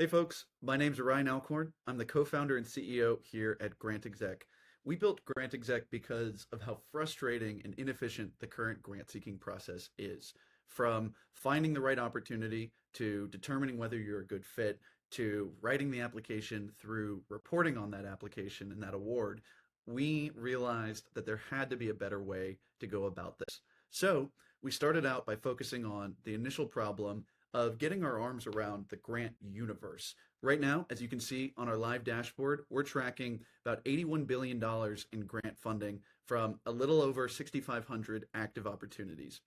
Hey folks, my name's Ryan Alcorn. I'm the co-founder and CEO here at GrantExec. We built GrantExec because of how frustrating and inefficient the current grant seeking process is. From finding the right opportunity to determining whether you're a good fit to writing the application through reporting on that application and that award, we realized that there had to be a better way to go about this. So we started out by focusing on the initial problem of getting our arms around the grant universe. Right now, as you can see on our live dashboard, we're tracking about $81 billion in grant funding from a little over 6,500 active opportunities.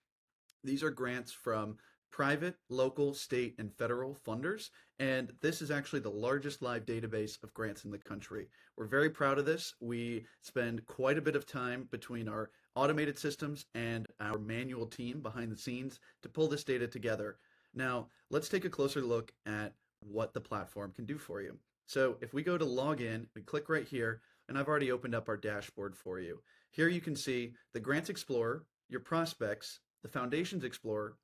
These are grants from private, local, state, and federal funders, and this is actually the largest live database of grants in the country. We're very proud of this. We spend quite a bit of time between our automated systems and our manual team behind the scenes to pull this data together. Now, let's take a closer look at what the platform can do for you. So if we go to login, we click right here, and I've already opened up our dashboard for you. Here you can see the Grants Explorer, your prospects, the Foundations Explorer,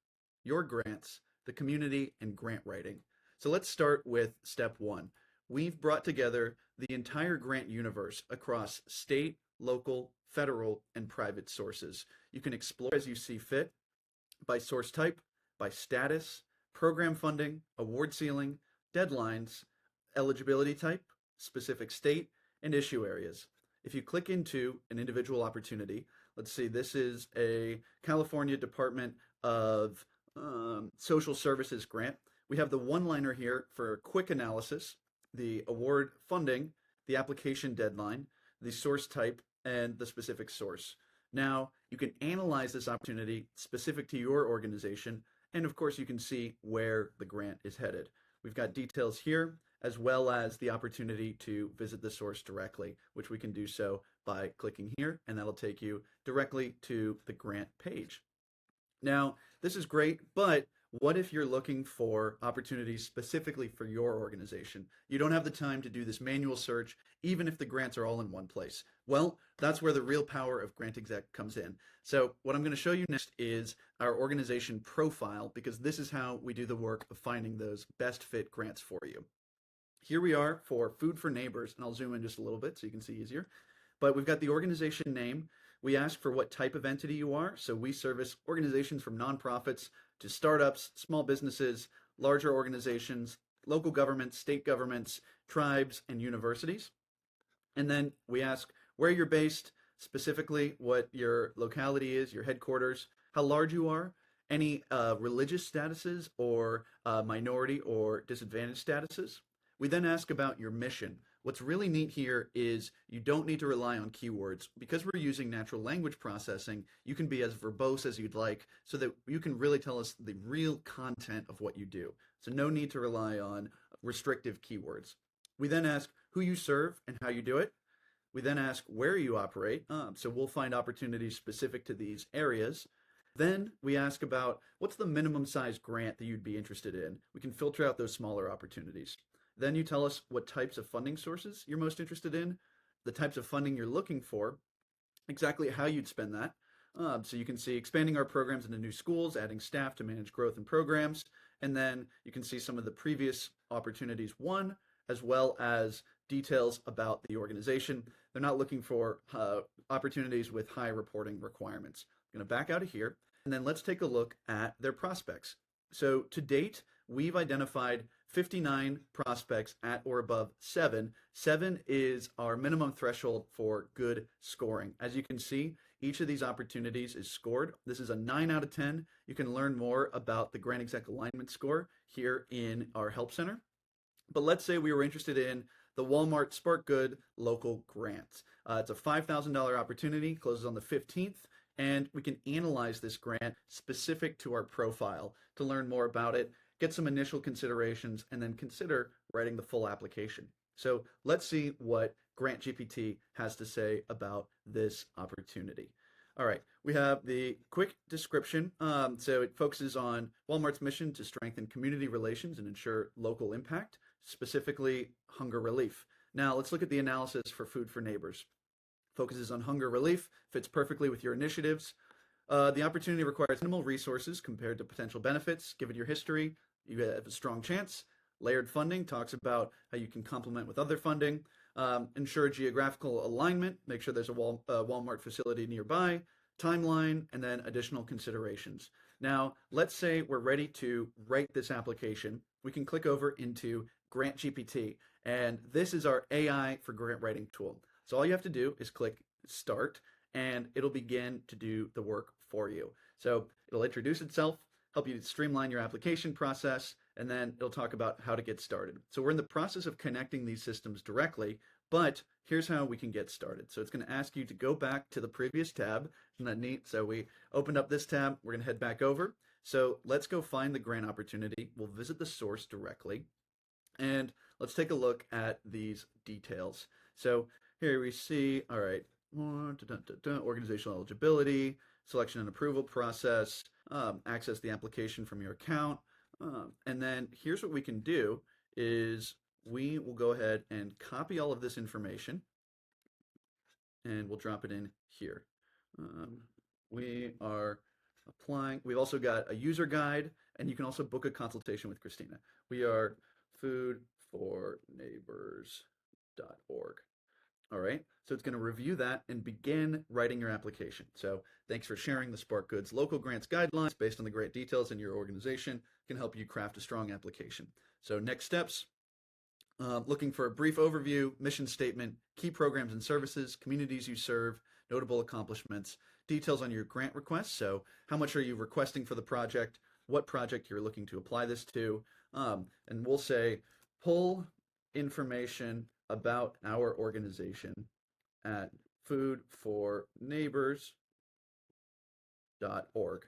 your grants, the community, and grant writing. So let's start with step one. We've brought together the entire grant universe across state, local, federal, and private sources. You can explore as you see fit by source type, by status, program funding, award ceiling, deadlines, eligibility type, specific state, and issue areas. If you click into an individual opportunity, let's see, this is a California Department of Social Services grant. We have the one-liner here for quick analysis, the award funding, the application deadline, the source type, and the specific source. Now, you can analyze this opportunity specific to your organization, and of course, you can see where the grant is headed. We've got details here, as well as the opportunity to visit the source directly, which we can do so by clicking here, and that'll take you directly to the grant page. Now, this is great, but what if you're looking for opportunities specifically for your organization? You don't have the time to do this manual search, even if the grants are all in one place. Well, that's where the real power of GrantExec comes in. So what I'm going to show you next is our organization profile, because this is how we do the work of finding those best fit grants for you. Here we are for Food for Neighbors, and I'll zoom in just a little bit so you can see easier. But we've got the organization name. We ask for what type of entity you are. So we service organizations from nonprofits to startups, small businesses, larger organizations, local governments, state governments, tribes, and universities. And then we ask where you're based, specifically what your locality is, your headquarters, how large you are, any religious statuses or minority or disadvantaged statuses. We then ask about your mission. What's really neat here is you don't need to rely on keywords. Because we're using natural language processing, you can be as verbose as you'd like so that you can really tell us the real content of what you do. So no need to rely on restrictive keywords. We then ask who you serve and how you do it. We then ask where you operate. So we'll find opportunities specific to these areas. Then we ask about what's the minimum size grant that you'd be interested in. We can filter out those smaller opportunities. Then you tell us what types of funding sources you're most interested in, the types of funding you're looking for, exactly how you'd spend that. So you can see expanding our programs into new schools, adding staff to manage growth and programs, and then you can see some of the previous opportunities won, as well as details about the organization. They're not looking for opportunities with high reporting requirements. I'm going to back out of here, and then let's take a look at their prospects. So to date, we've identified 59 prospects at or above 7. 7 is our minimum threshold for good scoring. As you can see, each of these opportunities is scored. This is a 9 out of 10. You can learn more about the GrantExec alignment score here in our help center. But let's say we were interested in the Walmart Spark Good local grant. It's a $5,000 opportunity, closes on the 15th. And we can analyze this grant specific to our profile to learn more about it, get some initial considerations, and then consider writing the full application. So let's see what GrantGPT has to say about this opportunity. All right, we have the quick description. So it focuses on Walmart's mission to strengthen community relations and ensure local impact, specifically hunger relief. Now let's look at the analysis for Food for Neighbors. Focuses on hunger relief, fits perfectly with your initiatives. The opportunity requires minimal resources compared to potential benefits. Given your history, you have a strong chance. Layered funding talks about how you can complement with other funding. Ensure geographical alignment, make sure there's a Walmart facility nearby, timeline, and then additional considerations. Now, let's say we're ready to write this application. We can click over into Grant GPT, and this is our AI for grant writing tool. So all you have to do is click Start, and it'll begin to do the work for you. So it'll introduce itself, help you streamline your application process, and then it'll talk about how to get started. So we're in the process of connecting these systems directly, but here's how we can get started. So it's going to ask you to go back to the previous tab. Isn't that neat? So we opened up this tab. We're going to head back over. So let's go find the grant opportunity. We'll visit the source directly. And let's take a look at these details. So here we see, all right, organizational eligibility, selection and approval process, access the application from your account. And then here's what we can do is we will go ahead and copy all of this information and we'll drop it in here. We are applying. We've also got a user guide, and you can also book a consultation with Christina. We are foodforneighbors.org. All right, so it's going to review that and begin writing your application. So thanks for sharing the Spark Goods local grants guidelines based on the great details in your organization can help you craft a strong application. So next steps, looking for a brief overview, mission statement, key programs and services, communities you serve, notable accomplishments, details on your grant request. So how much are you requesting for the project, what project you're looking to apply this to, and we'll say pull information about our organization at foodforneighbors.org.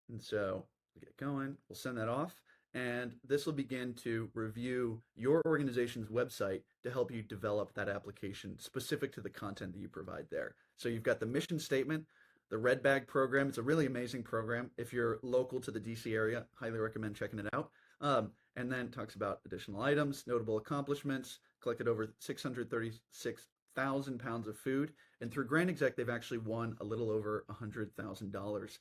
And so we get going, we'll send that off, and this will begin to review your organization's website to help you develop that application specific to the content that you provide there. So you've got the mission statement, the Red Bag program. It's a really amazing program. If you're local to the DC area, highly recommend checking it out. And then talks about additional items, notable accomplishments, collected over 636,000 pounds of food. And through GrantExec, they've actually won a little over $100,000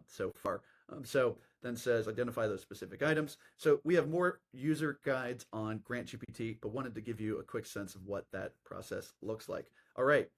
so far. So then says identify those specific items. So we have more user guides on Grant GPT, but wanted to give you a quick sense of what that process looks like. All right.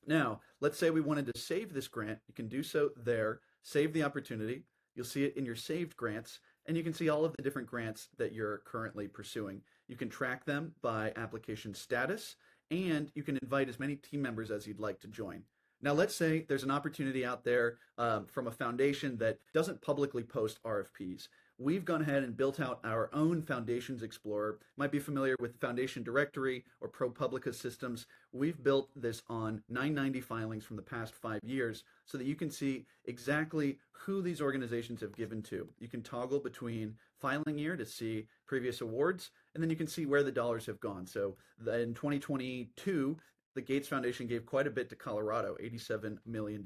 Now, let's say we wanted to save this grant. You can do so there, save the opportunity. You'll see it in your saved grants, and you can see all of the different grants that you're currently pursuing. You can track them by application status, and you can invite as many team members as you'd like to join. Now, let's say there's an opportunity out there from a foundation that doesn't publicly post RFPs. We've gone ahead and built out our own Foundations Explorer. You might be familiar with Foundation Directory or ProPublica systems. We've built this on 990 filings from the past 5 years so that you can see exactly who these organizations have given to. You can toggle between filing year to see previous awards, and then you can see where the dollars have gone. So in 2022, the Gates Foundation gave quite a bit to Colorado, $87 million.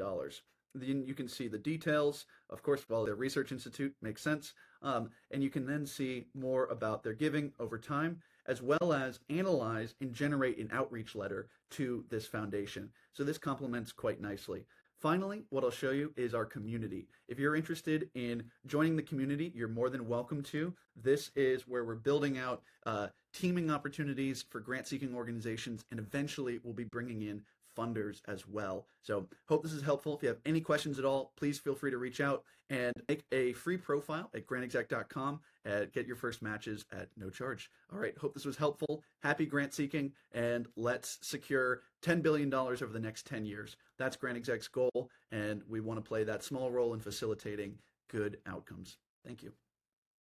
Then you can see the details, of course, while their research institute makes sense, and you can then see more about their giving over time, as well as analyze and generate an outreach letter to this foundation. So this complements quite nicely. Finally, what I'll show you is our community. If you're interested in joining the community, you're more than welcome to. This is where we're building out teaming opportunities for grant-seeking organizations, and eventually we'll be bringing in funders as well. So hope this is helpful. If you have any questions at all, please feel free to reach out and make a free profile at grantexec.com and get your first matches at no charge. All right, hope this was helpful. Happy grant seeking, and let's secure $10 billion over the next 10 years. That's GrantExec's goal, and we want to play that small role in facilitating good outcomes. Thank you.